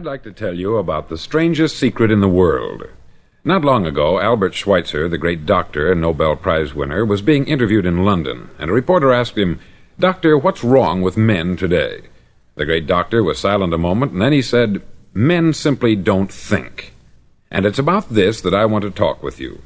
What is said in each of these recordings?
like to tell you about the strangest secret in the world. Not long ago, Albert Schweitzer, the great doctor and Nobel Prize winner, was being interviewed in London, and a reporter asked him, "Doctor, what's wrong with men today?" The great doctor was silent a moment, and then he said, "Men simply don't think." And it's about this that I want to talk with you.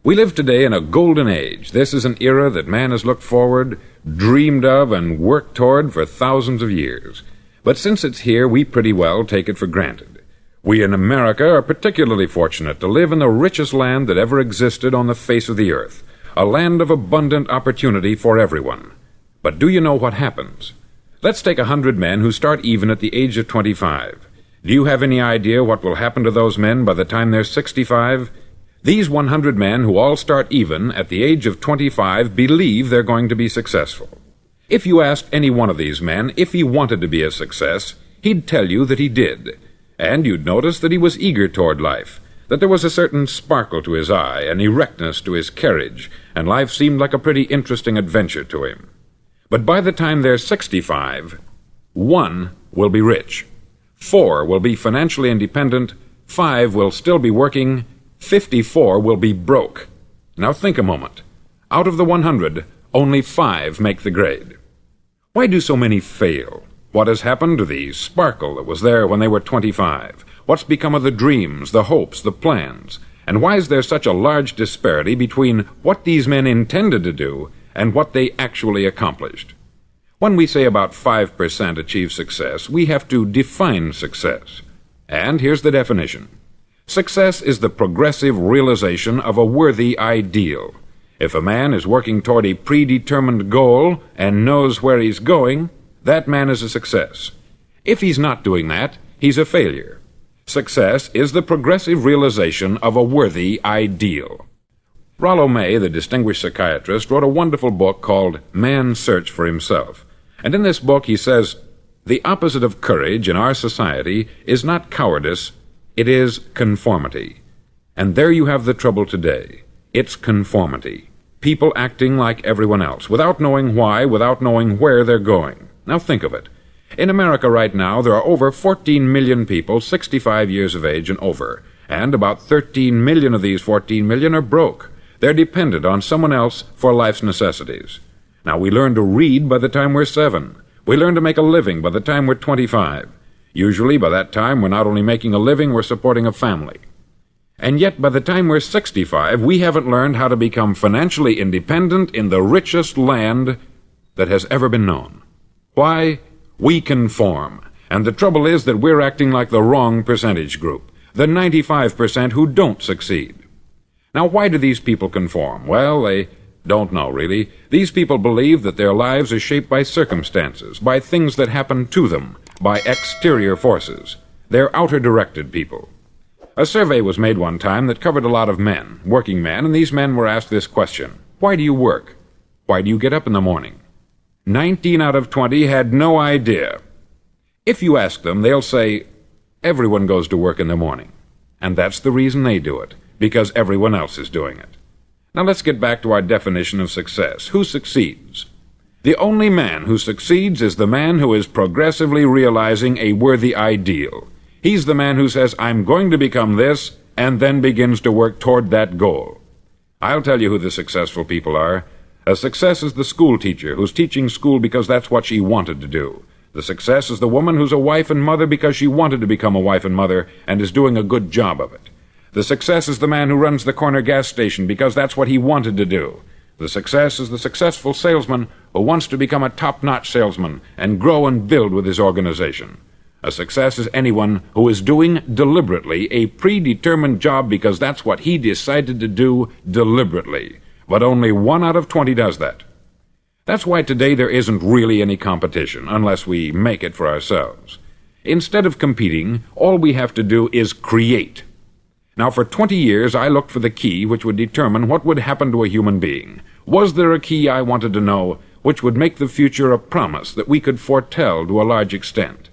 We live today in a golden age. This is an era that man has looked forward, dreamed of, and worked toward for thousands of years. But since it's here, we pretty well take it for granted. We in America are particularly fortunate to live in the richest land that ever existed on the face of the earth, a land of abundant opportunity for everyone. But do you know what happens? Let's take 100 men who start even at the age of 25. Do you have any idea what will happen to those men by the time they're 65? These 100 men who all start even at the age of 25 believe they're going to be successful. If you asked any one of these men if he wanted to be a success, he'd tell you that he did. And you'd notice that he was eager toward life, that there was a certain sparkle to his eye, an erectness to his carriage, and life seemed like a pretty interesting adventure to him. But by the time they're 65, 1 will be rich, 4 will be financially independent, 5 will still be working, 54 will be broke. Now think a moment. Out of the 100, only 5 make the grade. Why do so many fail? What has happened to the sparkle that was there when they were 25? What's become of the dreams, the hopes, the plans? And why is there such a large disparity between what these men intended to do and what they actually accomplished? When we say about 5% achieve success, we have to define success. And here's the definition. Success is the progressive realization of a worthy ideal. If a man is working toward a predetermined goal and knows where he's going, that man is a success. If he's not doing that, he's a failure. Success is the progressive realization of a worthy ideal. Rollo May, the distinguished psychiatrist, wrote a wonderful book called Man's Search for Himself. And in this book he says, "The opposite of courage in our society is not cowardice, it is conformity." And there you have the trouble today. It's conformity. People acting like everyone else, without knowing why, without knowing where they're going. Now think of it. In America right now, there are over 14 million people 65 years of age and over, and about 13 million of these 14 million are broke. They're dependent on someone else for life's necessities. Now, we learn to read by the time we're 7. We learn to make a living by the time we're 25. Usually, by that time, we're not only making a living, we're supporting a family. And yet, by the time we're 65, we haven't learned how to become financially independent in the richest land that has ever been known. Why? We conform. And the trouble is that we're acting like the wrong percentage group, the 95% who don't succeed. Now, why do these people conform? Well, they don't know, really. These people believe that their lives are shaped by circumstances, by things that happen to them, by exterior forces. They're outer-directed people. A survey was made one time that covered a lot of men, working men, and these men were asked this question: why do you work? Why do you get up in the morning? 19 out of 20 had no idea. If you ask them, they'll say, everyone goes to work in the morning. And that's the reason they do it, because everyone else is doing it. Now let's get back to our definition of success. Who succeeds? The only man who succeeds is the man who is progressively realizing a worthy ideal. He's the man who says, I'm going to become this, and then begins to work toward that goal. I'll tell you who the successful people are. A success is the school teacher who's teaching school because that's what she wanted to do. The success is the woman who's a wife and mother because she wanted to become a wife and mother and is doing a good job of it. The success is the man who runs the corner gas station because that's what he wanted to do. The success is the successful salesman who wants to become a top-notch salesman and grow and build with his organization. A success is anyone who is doing deliberately a predetermined job because that's what he decided to do deliberately. But only 1 out of 20 does that. That's why today there isn't really any competition, unless we make it for ourselves. Instead of competing, all we have to do is create. Now, for 20 years, I looked for the key which would determine what would happen to a human being. Was there a key, I wanted to know, which would make the future a promise that we could foretell to a large extent?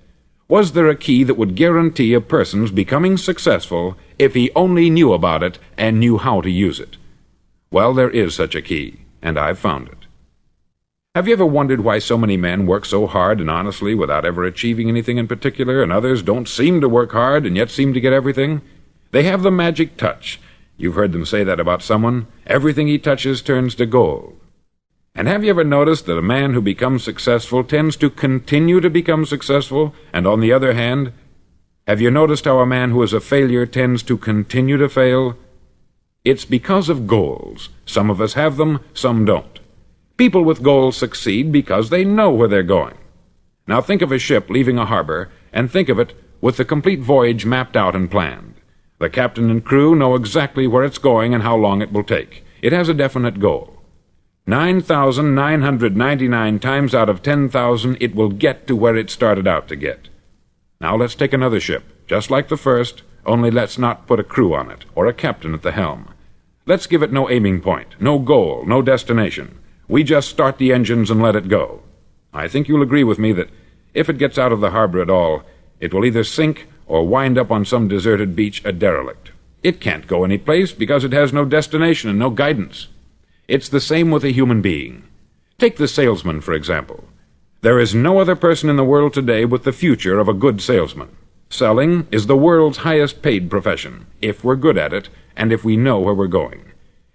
Was there a key that would guarantee a person's becoming successful if he only knew about it and knew how to use it? Well, there is such a key, and I've found it. Have you ever wondered why so many men work so hard and honestly without ever achieving anything in particular, and others don't seem to work hard and yet seem to get everything? They have the magic touch. You've heard them say that about someone. Everything he touches turns to gold. And have you ever noticed that a man who becomes successful tends to continue to become successful, and on the other hand, have you noticed how a man who is a failure tends to continue to fail? It's because of goals. Some of us have them, some don't. People with goals succeed because they know where they're going. Now think of a ship leaving a harbor, and think of it with the complete voyage mapped out and planned. The captain and crew know exactly where it's going and how long it will take. It has a definite goal. 9,999 times out of 10,000 it will get to where it started out to get. Now let's take another ship, just like the first, only let's not put a crew on it, or a captain at the helm. Let's give it no aiming point, no goal, no destination. We just start the engines and let it go. I think you'll agree with me that if it gets out of the harbor at all, it will either sink or wind up on some deserted beach a derelict. It can't go any place because it has no destination and no guidance. It's the same with a human being. Take the salesman, for example. There is no other person in the world today with the future of a good salesman. Selling is the world's highest paid profession, if we're good at it and if we know where we're going.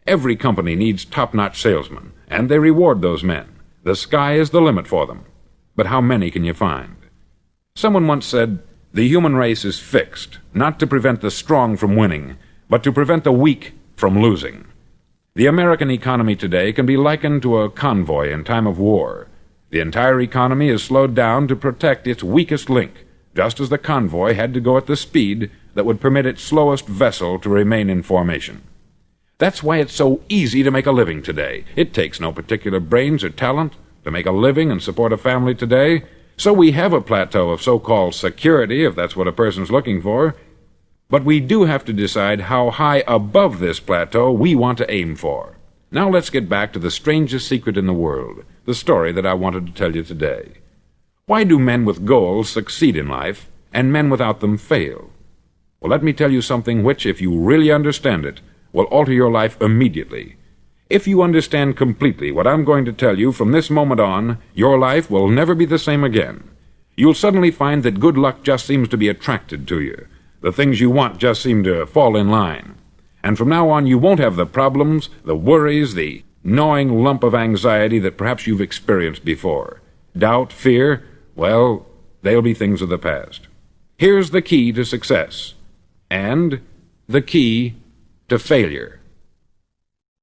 Every company needs top-notch salesmen, and they reward those men. The sky is the limit for them. But how many can you find? Someone once said, the human race is fixed, not to prevent the strong from winning, but to prevent the weak from losing. The American economy today can be likened to a convoy in time of war. The entire economy is slowed down to protect its weakest link, just as the convoy had to go at the speed that would permit its slowest vessel to remain in formation. That's why it's so easy to make a living today. It takes no particular brains or talent to make a living and support a family today. So we have a plateau of so-called security, if that's what a person's looking for. But we do have to decide how high above this plateau we want to aim for. Now let's get back to the strangest secret in the world, the story that I wanted to tell you today. Why do men with goals succeed in life, and men without them fail? Well, let me tell you something which, if you really understand it, will alter your life immediately. If you understand completely what I'm going to tell you from this moment on, your life will never be the same again. You'll suddenly find that good luck just seems to be attracted to you. The things you want just seem to fall in line. And from now on, you won't have the problems, the worries, the gnawing lump of anxiety that perhaps you've experienced before. Doubt, fear, well, they'll be things of the past. Here's the key to success, and the key to failure.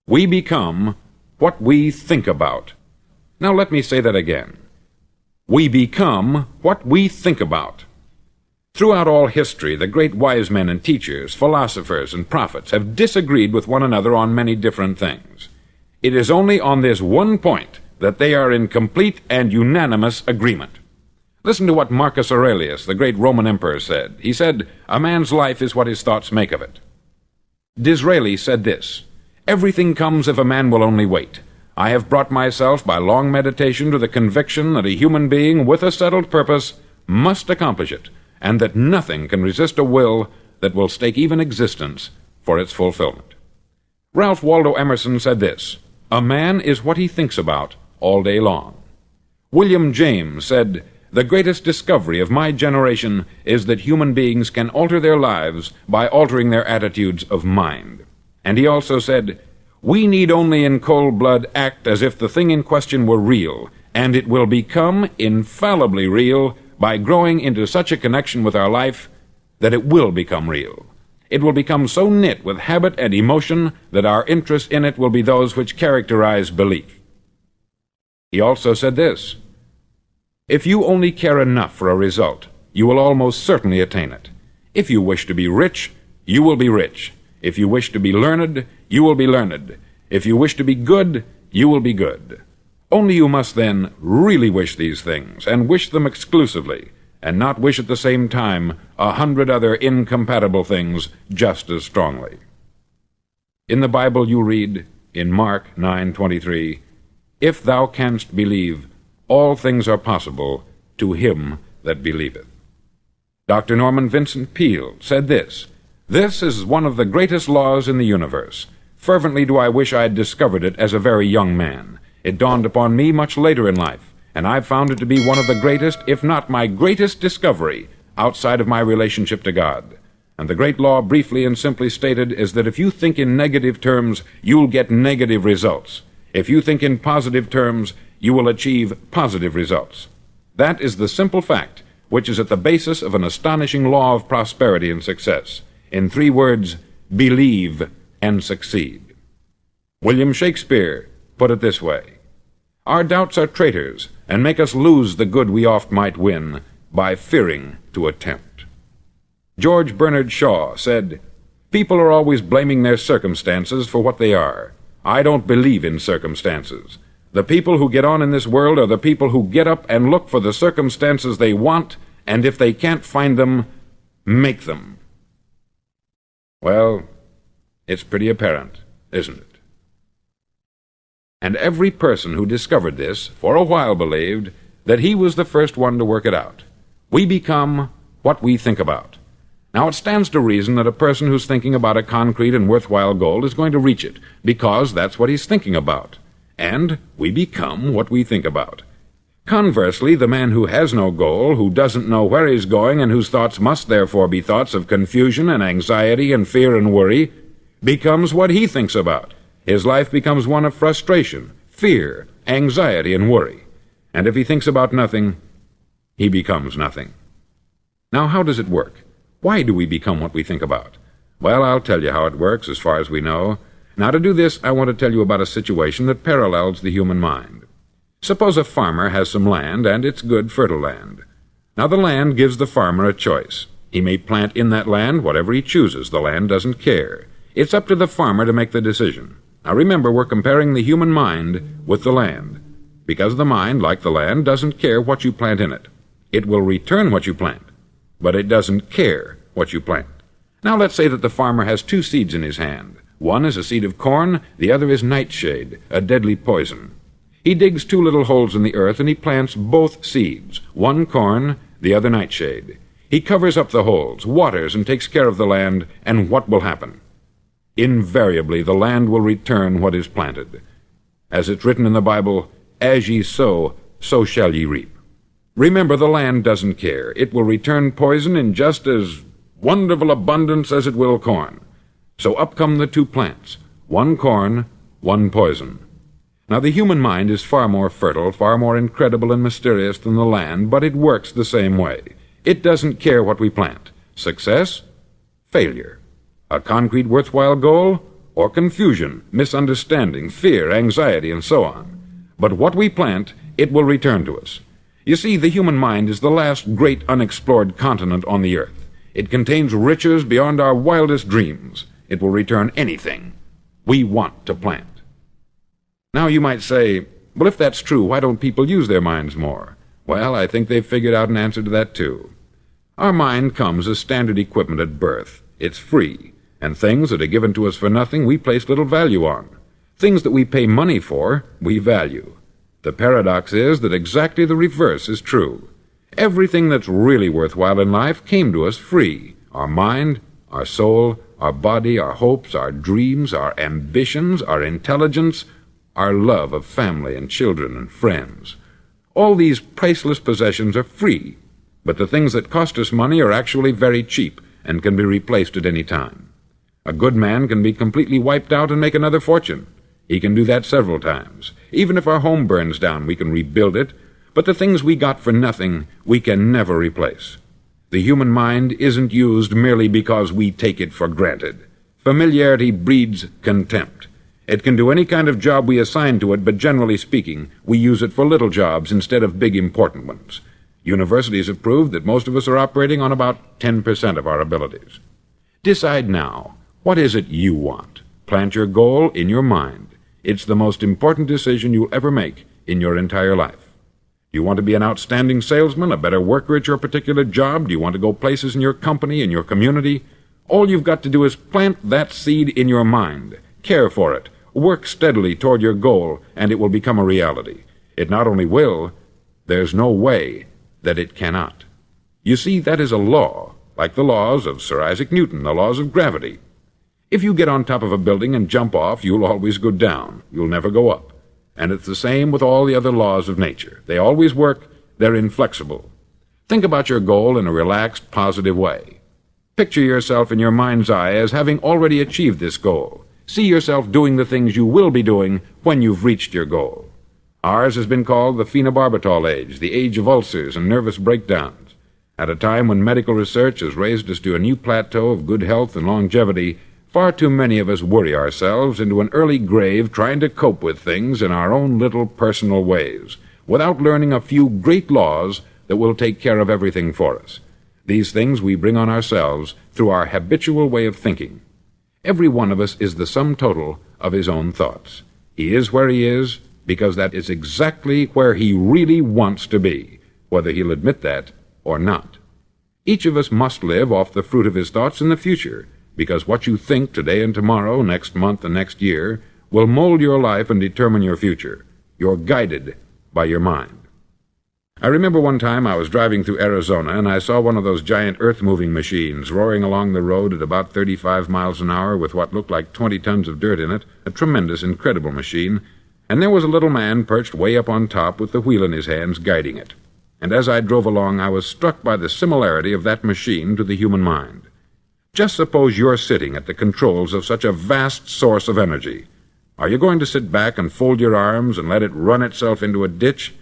We become what we think about. Now let me say that again. We become what we think about. Throughout all history, the great wise men and teachers, philosophers and prophets have disagreed with one another on many different things. It is only on this one point that they are in complete and unanimous agreement. Listen to what Marcus Aurelius, the great Roman emperor, said. He said, "A man's life is what his thoughts make of it." Disraeli said this, "Everything comes if a man will only wait. I have brought myself by long meditation to the conviction that a human being with a settled purpose must accomplish it, and that nothing can resist a will that will stake even existence for its fulfillment." Ralph Waldo Emerson said this, "A man is what he thinks about all day long." William James said, "The greatest discovery of my generation is that human beings can alter their lives by altering their attitudes of mind." And he also said, "We need only in cold blood act as if the thing in question were real, and it will become infallibly real by growing into such a connection with our life that it will become real. It will become so knit with habit and emotion that our interest in it will be those which characterize belief." He also said this, "If you only care enough for a result, you will almost certainly attain it. If you wish to be rich, you will be rich. If you wish to be learned, you will be learned. If you wish to be good, you will be good. Only you must then really wish these things, and wish them exclusively, and not wish at the same time 100 other incompatible things just as strongly." In the Bible you read, in Mark 9:23, "If thou canst believe, all things are possible to him that believeth." Dr. Norman Vincent Peale said this, "This is one of the greatest laws in the universe. Fervently do I wish I had discovered it as a very young man. It dawned upon me much later in life, and I've found it to be one of the greatest, if not my greatest discovery, outside of my relationship to God. And the great law, briefly and simply stated, is that if you think in negative terms, you'll get negative results. If you think in positive terms, you will achieve positive results. That is the simple fact which is at the basis of an astonishing law of prosperity and success. In 3 words, believe and succeed. William Shakespeare put it this way: "Our doubts are traitors, and make us lose the good we oft might win, by fearing to attempt." George Bernard Shaw said, "People are always blaming their circumstances for what they are. I don't believe in circumstances. The people who get on in this world are the people who get up and look for the circumstances they want, and if they can't find them, make them." Well, it's pretty apparent, isn't it? And every person who discovered this for a while believed that he was the first one to work it out. We become what we think about. Now, it stands to reason that a person who's thinking about a concrete and worthwhile goal is going to reach it, because that's what he's thinking about. And we become what we think about. Conversely, the man who has no goal, who doesn't know where he's going, and whose thoughts must therefore be thoughts of confusion and anxiety and fear and worry, becomes what he thinks about. His life becomes one of frustration, fear, anxiety, and worry. And if he thinks about nothing, he becomes nothing. Now, how does it work? Why do we become what we think about? Well, I'll tell you how it works as far as we know. Now, to do this, I want to tell you about a situation that parallels the human mind. Suppose a farmer has some land, and it's good, fertile land. Now, the land gives the farmer a choice. He may plant in that land whatever he chooses. The land doesn't care. It's up to the farmer to make the decision. Now, remember, we're comparing the human mind with the land, because the mind, like the land, doesn't care what you plant in it. It will return what you plant, but it doesn't care what you plant. Now, let's say that the farmer has 2 seeds in his hand. One is a seed of corn, the other is nightshade, a deadly poison. He digs 2 little holes in the earth, and he plants both seeds, one corn, the other nightshade. He covers up the holes, waters, and takes care of the land, and what will happen? Invariably, the land will return what is planted. As it's written in the Bible, "As ye sow, so shall ye reap." Remember, the land doesn't care. It will return poison in just as wonderful abundance as it will corn. So up come the 2 plants, one corn, one poison. Now, the human mind is far more fertile, far more incredible and mysterious than the land, but it works the same way. It doesn't care what we plant. Success, failure. A concrete, worthwhile goal, or confusion, misunderstanding, fear, anxiety, and so on. But what we plant, it will return to us. You see, the human mind is the last great unexplored continent on the earth. It contains riches beyond our wildest dreams. It will return anything we want to plant. Now, you might say, well, if that's true, why don't people use their minds more? Well, I think they've figured out an answer to that, too. Our mind comes as standard equipment at birth. It's free, and things that are given to us for nothing we place little value on. Things that we pay money for, we value. The paradox is that exactly the reverse is true. Everything that's really worthwhile in life came to us free. Our mind, our soul, our body, our hopes, our dreams, our ambitions, our intelligence, our love of family and children and friends. All these priceless possessions are free, but the things that cost us money are actually very cheap and can be replaced at any time. A good man can be completely wiped out and make another fortune. He can do that several times. Even if our home burns down, we can rebuild it, but the things we got for nothing, we can never replace. The human mind isn't used merely because we take it for granted. Familiarity breeds contempt. It can do any kind of job we assign to it, but generally speaking, we use it for little jobs instead of big important ones. Universities have proved that most of us are operating on about 10% of our abilities. Decide now, what is it you want? Plant your goal in your mind. It's the most important decision you'll ever make in your entire life. Do you want to be an outstanding salesman, a better worker at your particular job? Do you want to go places in your company, in your community? All you've got to do is plant that seed in your mind. Care for it. Work steadily toward your goal, and it will become a reality. It not only will, there's no way that it cannot. You see, that is a law, like the laws of Sir Isaac Newton, the laws of gravity. If you get on top of a building and jump off, you'll always go down. You'll never go up. And it's the same with all the other laws of nature. They always work. They're inflexible. Think about your goal in a relaxed, positive way. Picture yourself in your mind's eye as having already achieved this goal. See yourself doing the things you will be doing when you've reached your goal. Ours has been called the phenobarbital age, the age of ulcers and nervous breakdowns. At a time when medical research has raised us to a new plateau of good health and longevity, far too many of us worry ourselves into an early grave trying to cope with things in our own little personal ways, without learning a few great laws that will take care of everything for us. These things we bring on ourselves through our habitual way of thinking. Every one of us is the sum total of his own thoughts. He is where he is because that is exactly where he really wants to be, whether he'll admit that or not. Each of us must live off the fruit of his thoughts in the future, because what you think today and tomorrow, next month and next year, will mold your life and determine your future. You're guided by your mind. I remember one time I was driving through Arizona and I saw one of those giant earth-moving machines roaring along the road at about 35 miles an hour with what looked like 20 tons of dirt in it, a tremendous, incredible machine, and there was a little man perched way up on top with the wheel in his hands guiding it. And as I drove along, I was struck by the similarity of that machine to the human mind. Just suppose you're sitting at the controls of such a vast source of energy. Are you going to sit back and fold your arms and let it run itself into a ditch?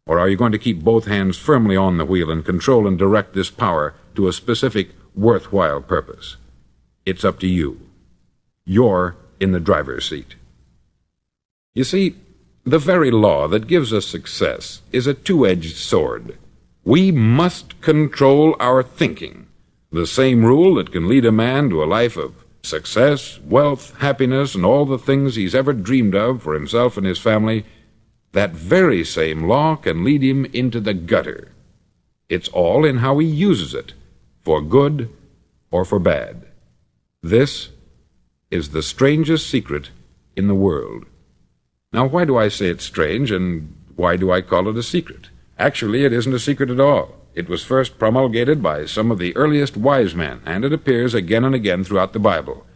Or are you going to keep both hands firmly on the wheel and control and direct this power to a specific, worthwhile purpose? It's up to you. You're in the driver's seat. You see, the very law that gives us success is a two-edged sword. We must control our thinking. The same rule that can lead a man to a life of success, wealth, happiness, and all the things he's ever dreamed of for himself and his family, that very same law can lead him into the gutter. It's all in how he uses it, for good or for bad. This is the strangest secret in the world. Now, why do I say it's strange, and why do I call it a secret? Actually, it isn't a secret at all. It was first promulgated by some of the earliest wise men, and it appears again and again throughout the Bible.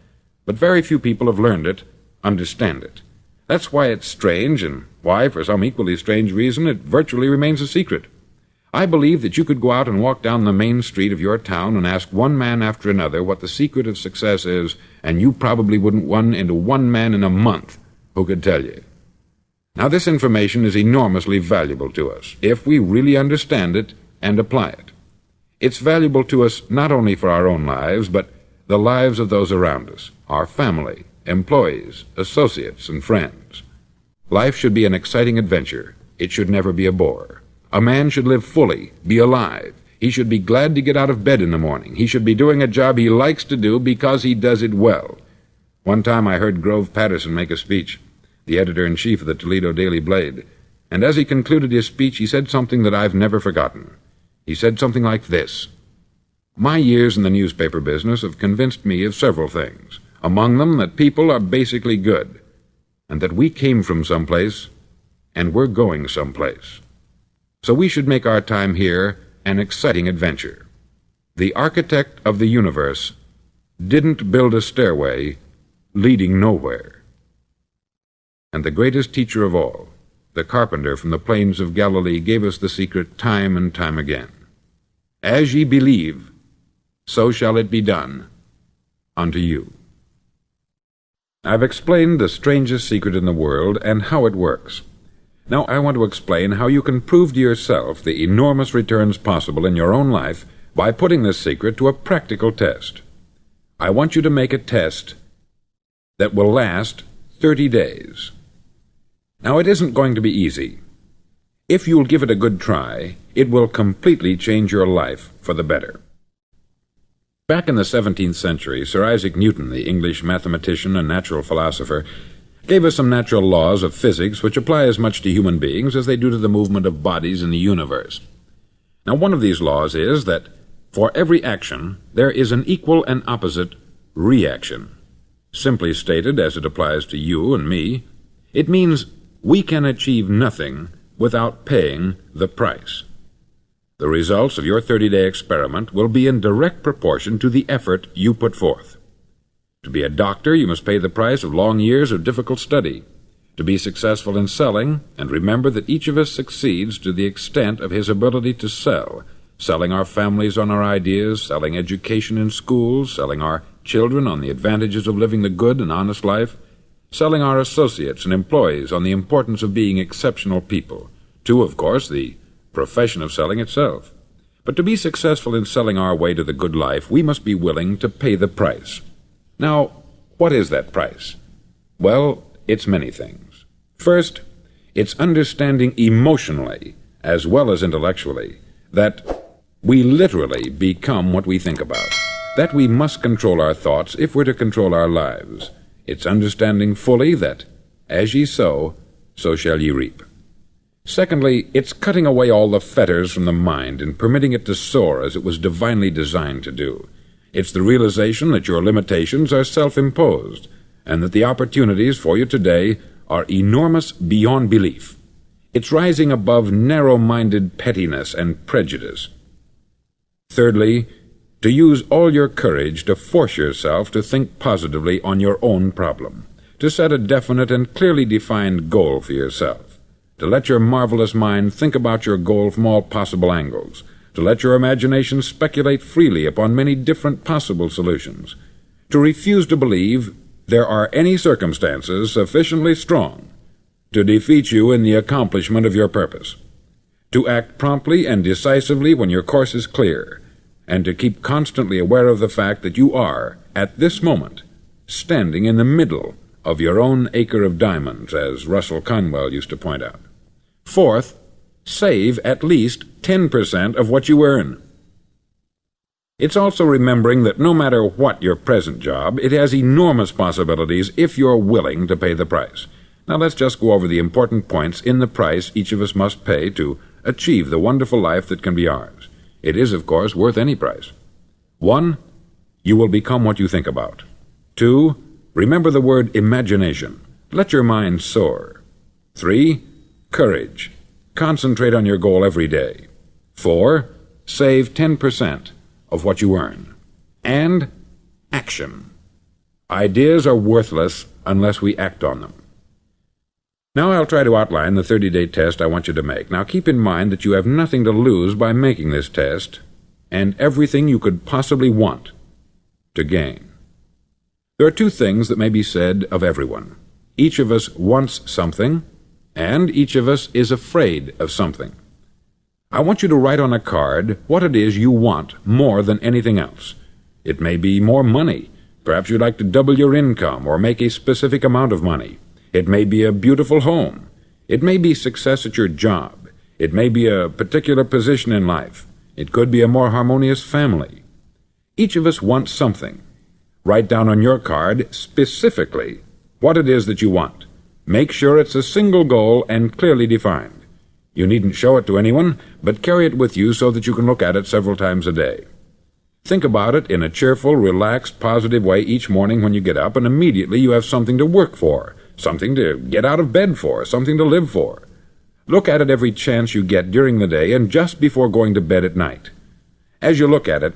But very few people have learned it, understand it. That's why it's strange, and why, for some equally strange reason, it virtually remains a secret. I believe that you could go out and walk down the main street of your town and ask one man after another what the secret of success is, and you probably wouldn't run into one man in a month who could tell you. Now, this information is enormously valuable to us, if we really understand it and apply it. It's valuable to us not only for our own lives, but the lives of those around us, our family, employees, associates, and friends. Life should be an exciting adventure. It should never be a bore. A man should live fully, be alive. He should be glad to get out of bed in the morning. He should be doing a job he likes to do because he does it well. One time I heard Grove Patterson make a speech, the editor-in-chief of the Toledo Daily Blade, and as he concluded his speech, he said something that I've never forgotten. He said something like this: "My years in the newspaper business have convinced me of several things, among them that people are basically good, and that we came from someplace, and we're going someplace. So we should make our time here an exciting adventure. The architect of the universe didn't build a stairway leading nowhere." And the greatest teacher of all, the carpenter from the plains of Galilee, gave us the secret time and time again. "As ye believe, so shall it be done unto you." I've explained the strangest secret in the world and how it works. Now I want to explain how you can prove to yourself the enormous returns possible in your own life by putting this secret to a practical test. I want you to make a test that will last 30 days. Now, it isn't going to be easy. If you'll give it a good try, it will completely change your life for the better. Back in the 17th century, Sir Isaac Newton, the English mathematician and natural philosopher, gave us some natural laws of physics which apply as much to human beings as they do to the movement of bodies in the universe. Now, one of these laws is that for every action, there is an equal and opposite reaction. Simply stated, as it applies to you and me, it means we can achieve nothing without paying the price. The results of your 30-day experiment will be in direct proportion to the effort you put forth. To be a doctor, you must pay the price of long years of difficult study. to be successful in selling, and remember that each of us succeeds to the extent of his ability to sell, selling our families on our ideas, selling education in schools, selling our children on the advantages of living the good and honest life, selling our associates and employees on the importance of being exceptional people, to, of course, the profession of selling itself. But to be successful in selling our way to the good life, we must be willing to pay the price. Now, what is that price? Well, it's many things. First, it's understanding emotionally, as well as intellectually, that we literally become what we think about, that we must control our thoughts if we're to control our lives. It's understanding fully that, as ye sow, so shall ye reap. Secondly, it's cutting away all the fetters from the mind and permitting it to soar as it was divinely designed to do. It's the realization that your limitations are self-imposed, and that the opportunities for you today are enormous beyond belief. It's rising above narrow-minded pettiness and prejudice. Thirdly, to use all your courage to force yourself to think positively on your own problem, to set a definite and clearly defined goal for yourself, to let your marvelous mind think about your goal from all possible angles, to let your imagination speculate freely upon many different possible solutions, to refuse to believe there are any circumstances sufficiently strong to defeat you in the accomplishment of your purpose, to act promptly and decisively when your course is clear, and to keep constantly aware of the fact that you are, at this moment, standing in the middle of your own acre of diamonds, as Russell Conwell used to point out. Fourth, save at least 10% of what you earn. It's also remembering that no matter what your present job, it has enormous possibilities if you're willing to pay the price. Now let's just go over the important points in the price each of us must pay to achieve the wonderful life that can be ours. It is, of course, worth any price. 1. You will become what you think about. 2. Remember the word imagination. Let your mind soar. 3. Courage. Concentrate on your goal every day. 4. Save 10% of what you earn. And action. Ideas are worthless unless we act on them. Now I'll try to outline the 30-day test I want you to make. Now keep in mind that you have nothing to lose by making this test, and everything you could possibly want to gain. There are two things that may be said of everyone. Each of us wants something, and each of us is afraid of something. I want you to write on a card what it is you want more than anything else. It may be more money. Perhaps you'd like to double your income or make a specific amount of money. It may be a beautiful home. It may be success at your job. It may be a particular position in life. It could be a more harmonious family. Each of us wants something. Write down on your card specifically what it is that you want. Make sure it's a single goal and clearly defined. You needn't show it to anyone, but carry it with you so that you can look at it several times a day. Think about it in a cheerful, relaxed, positive way each morning when you get up, and immediately you have something to work for, something to get out of bed for, something to live for. Look at it every chance you get during the day and just before going to bed at night. As you look at it,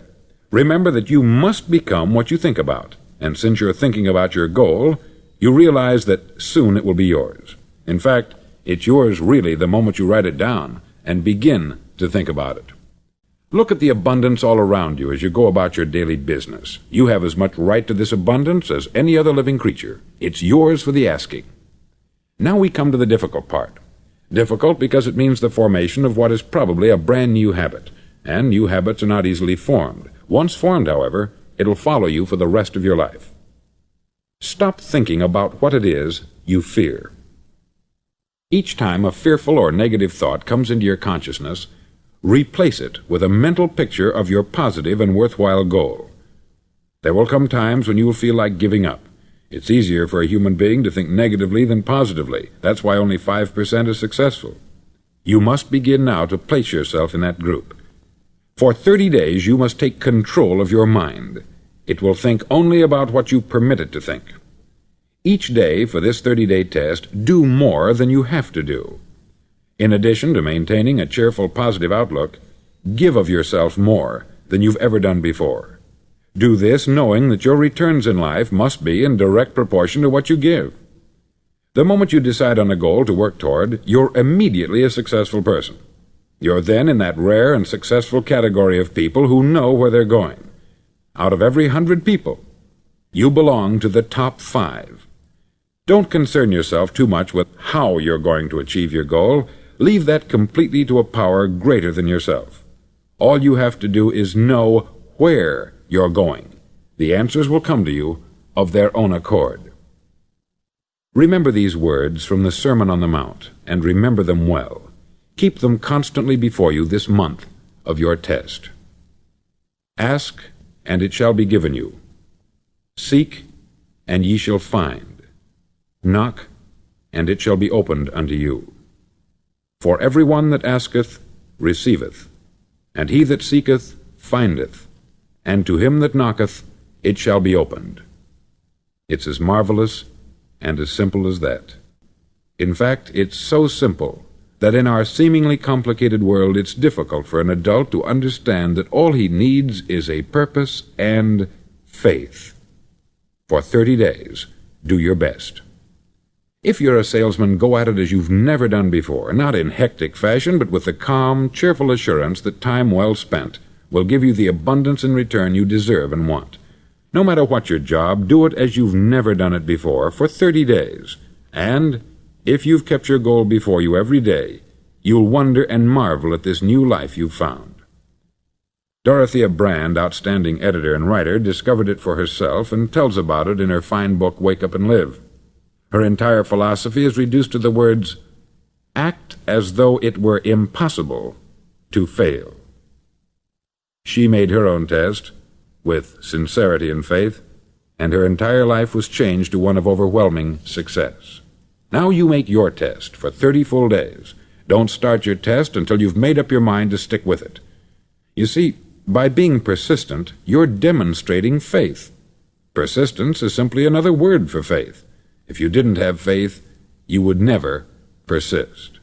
remember that you must become what you think about, and since you're thinking about your goal, you realize that soon it will be yours. In fact, it's yours really the moment you write it down and begin to think about it. Look at the abundance all around you as you go about your daily business. You have as much right to this abundance as any other living creature. It's yours for the asking. Now we come to the difficult part. Difficult because it means the formation of what is probably a brand new habit, and new habits are not easily formed. Once formed, however, it'll follow you for the rest of your life. Stop thinking about what it is you fear. Each time a fearful or negative thought comes into your consciousness, replace it with a mental picture of your positive and worthwhile goal. There will come times when you will feel like giving up. It's easier for a human being to think negatively than positively. That's why only 5% is successful. You must begin now to place yourself in that group. For 30 days you must take control of your mind. It will think only about what you permit it to think. Each day for this 30-day test, do more than you have to do. In addition to maintaining a cheerful, positive outlook, give of yourself more than you've ever done before. Do this knowing that your returns in life must be in direct proportion to what you give. The moment you decide on a goal to work toward, you're immediately a successful person. You're then in that rare and successful category of people who know where they're going. Out of every 100 people, you belong to the top 5. Don't concern yourself too much with how you're going to achieve your goal. Leave that completely to a power greater than yourself. All you have to do is know where you're going. The answers will come to you of their own accord. Remember these words from the Sermon on the Mount, and remember them well. Keep them constantly before you this month of your test. Ask, and it shall be given you. Seek, and ye shall find. Knock, and it shall be opened unto you. For every one that asketh receiveth, and he that seeketh findeth, and to him that knocketh it shall be opened. It's as marvelous and as simple as that. In fact, it's so simple that in our seemingly complicated world it's difficult for an adult to understand that all he needs is a purpose and faith. For 30 days, do your best. If you're a salesman, go at it as you've never done before, not in hectic fashion, but with the calm, cheerful assurance that time well spent will give you the abundance in return you deserve and want. No matter what your job, do it as you've never done it before for 30 days. And if you've kept your goal before you every day, you'll wonder and marvel at this new life you've found. Dorothea Brand, outstanding editor and writer, discovered it for herself and tells about it in her fine book, Wake Up and Live. Her entire philosophy is reduced to the words, act as though it were impossible to fail. She made her own test with sincerity and faith, and her entire life was changed to one of overwhelming success. Now you make your test for 30 full days. Don't start your test until you've made up your mind to stick with it. You see, by being persistent, you're demonstrating faith. Persistence is simply another word for faith. If you didn't have faith, you would never persist.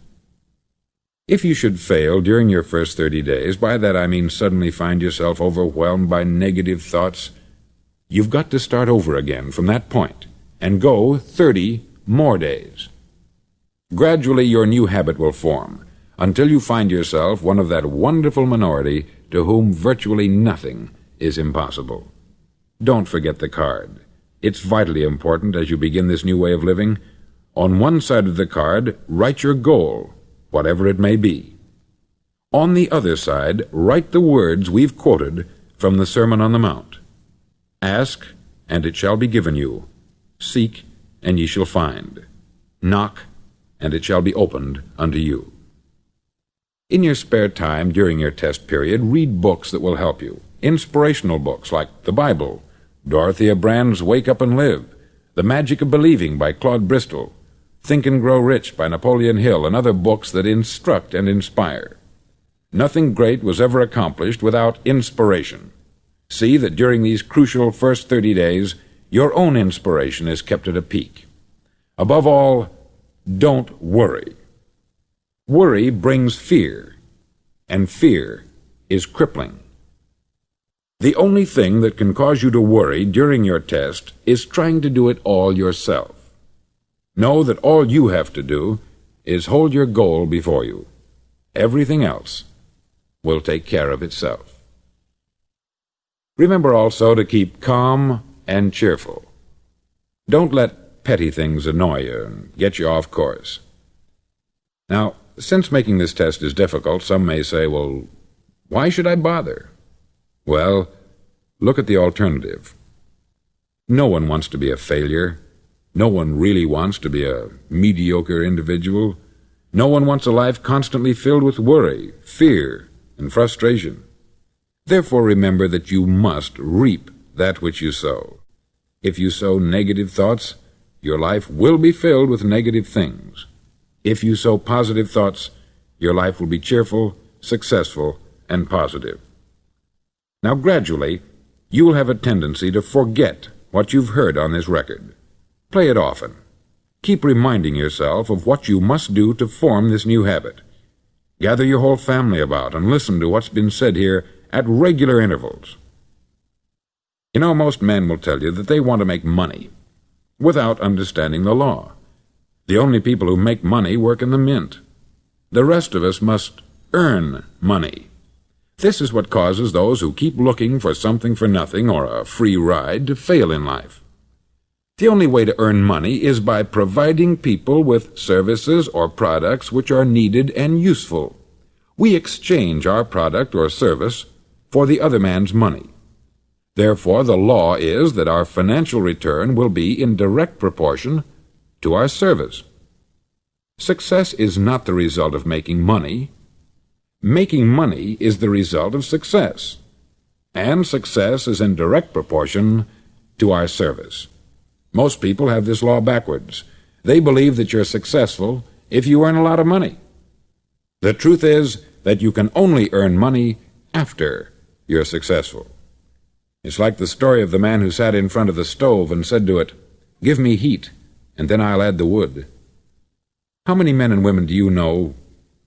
If you should fail during your first 30 days, by that I mean suddenly find yourself overwhelmed by negative thoughts, you've got to start over again from that point and go 30 more days. Gradually your new habit will form until you find yourself one of that wonderful minority to whom virtually nothing is impossible. Don't forget the card. It's vitally important as you begin this new way of living. On one side of the card, write your goal, whatever it may be. On the other side, write the words we've quoted from the Sermon on the Mount. Ask, and it shall be given you. Seek, and ye shall find. Knock, and it shall be opened unto you. In your spare time during your test period, read books that will help you. Inspirational books like the Bible, Dorothea Brand's Wake Up and Live, The Magic of Believing by Claude Bristol, Think and Grow Rich by Napoleon Hill, and other books that instruct and inspire. Nothing great was ever accomplished without inspiration. See that during these crucial first 30 days, your own inspiration is kept at a peak. Above all, don't worry. Worry brings fear, and fear is crippling. The only thing that can cause you to worry during your test is trying to do it all yourself. Know that all you have to do is hold your goal before you. Everything else will take care of itself. Remember also to keep calm and cheerful. Don't let petty things annoy you and get you off course. Now, since making this test is difficult, some may say, well, why should I bother? Well, look at the alternative. No one wants to be a failure. No one really wants to be a mediocre individual. No one wants a life constantly filled with worry, fear, and frustration. Therefore, remember that you must reap that which you sow. If you sow negative thoughts, your life will be filled with negative things. If you sow positive thoughts, your life will be cheerful, successful, and positive. Now, gradually, you will have a tendency to forget what you've heard on this record. Play it often. Keep reminding yourself of what you must do to form this new habit. Gather your whole family about and listen to what's been said here at regular intervals. You know, most men will tell you that they want to make money without understanding the law. The only people who make money work in the mint. The rest of us must earn money. This is what causes those who keep looking for something for nothing or a free ride to fail in life. The only way to earn money is by providing people with services or products which are needed and useful. We exchange our product or service for the other man's money. Therefore, the law is that our financial return will be in direct proportion to our service. Success is not the result of making money. Making money is the result of success, and success is in direct proportion to our service. Most people have this law backwards. They believe that you're successful if you earn a lot of money. The truth is that you can only earn money after you're successful. It's like the story of the man who sat in front of the stove and said to it, "Give me heat, and then I'll add the wood." How many men and women do you know,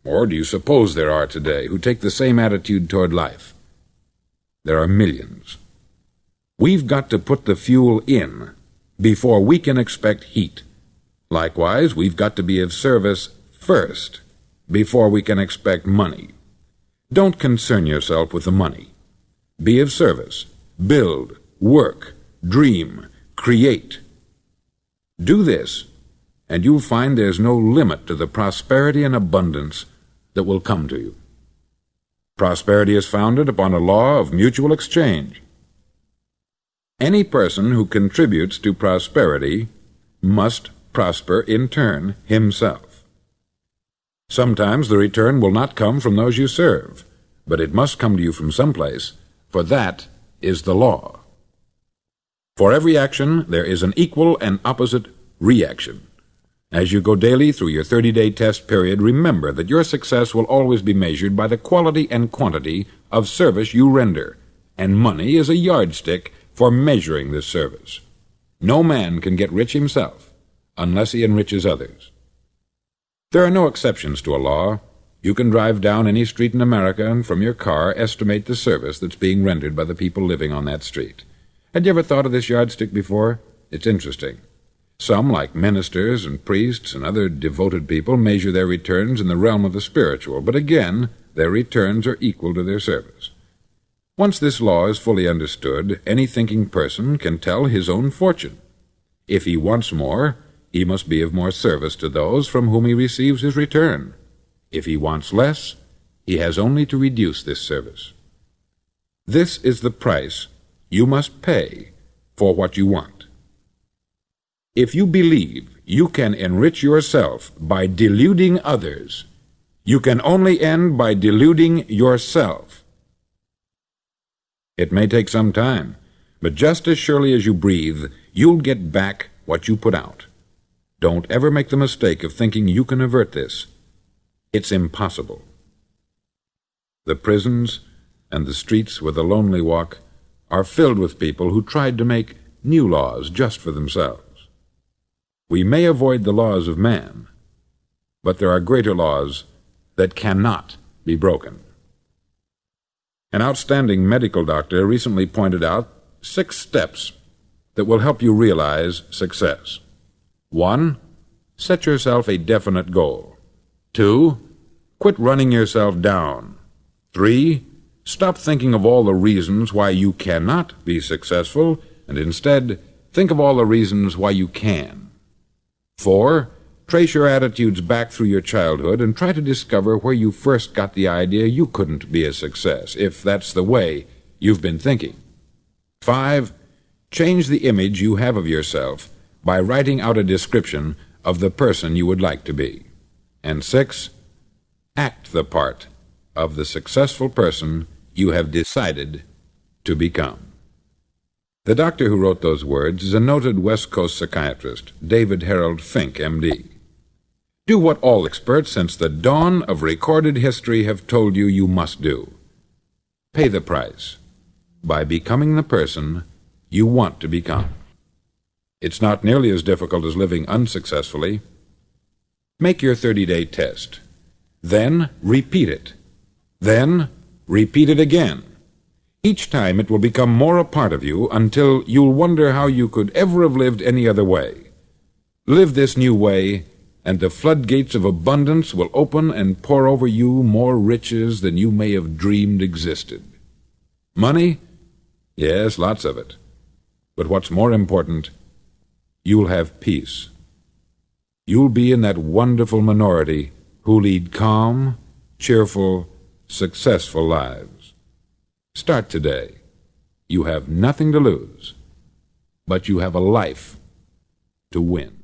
or do you suppose there are today, who take the same attitude toward life? There are millions. We've got to put the fuel in before we can expect heat. Likewise, we've got to be of service first before we can expect money. Don't concern yourself with the money. Be of service. Build, work, dream, create. Do this, and you'll find there's no limit to the prosperity and abundance that will come to you. Prosperity is founded upon a law of mutual exchange. Any person who contributes to prosperity must prosper in turn himself. Sometimes the return will not come from those you serve, but it must come to you from someplace, for that is the law. For every action, there is an equal and opposite reaction. As you go daily through your 30-day test period, remember that your success will always be measured by the quality and quantity of service you render, and money is a yardstick for measuring this service. No man can get rich himself unless he enriches others. There are no exceptions to a law. You can drive down any street in America and from your car estimate the service that's being rendered by the people living on that street. Had you ever thought of this yardstick before? It's interesting. Some, like ministers and priests and other devoted people, measure their returns in the realm of the spiritual, but again, their returns are equal to their service. Once this law is fully understood, any thinking person can tell his own fortune. If he wants more, he must be of more service to those from whom he receives his return. If he wants less, he has only to reduce this service. This is the price you must pay for what you want. If you believe you can enrich yourself by deluding others, you can only end by deluding yourself. It may take some time, but just as surely as you breathe, you'll get back what you put out. Don't ever make the mistake of thinking you can avert this. It's impossible. The prisons and the streets where the lonely walk are filled with people who tried to make new laws just for themselves. We may avoid the laws of man, but there are greater laws that cannot be broken. An outstanding medical doctor recently pointed out 6 steps that will help you realize success. 1. Set yourself a definite goal. 2. Quit running yourself down. 3. Stop thinking of all the reasons why you cannot be successful, and instead think of all the reasons why you can. 4. Trace your attitudes back through your childhood and try to discover where you first got the idea you couldn't be a success, if that's the way you've been thinking. 5. Change the image you have of yourself by writing out a description of the person you would like to be. And 6. Act the part of the successful person you have decided to become. The doctor who wrote those words is a noted West Coast psychiatrist, David Harold Fink, M.D. Do what all experts since the dawn of recorded history have told you you must do. Pay the price by becoming the person you want to become. It's not nearly as difficult as living unsuccessfully. Make your 30-day test. Then repeat it. Then repeat it again. Each time it will become more a part of you until you'll wonder how you could ever have lived any other way. Live this new way and the floodgates of abundance will open and pour over you more riches than you may have dreamed existed. Money? Yes, lots of it. But what's more important, you'll have peace. You'll be in that wonderful minority who lead calm, cheerful, successful lives. Start today. You have nothing to lose, but you have a life to win.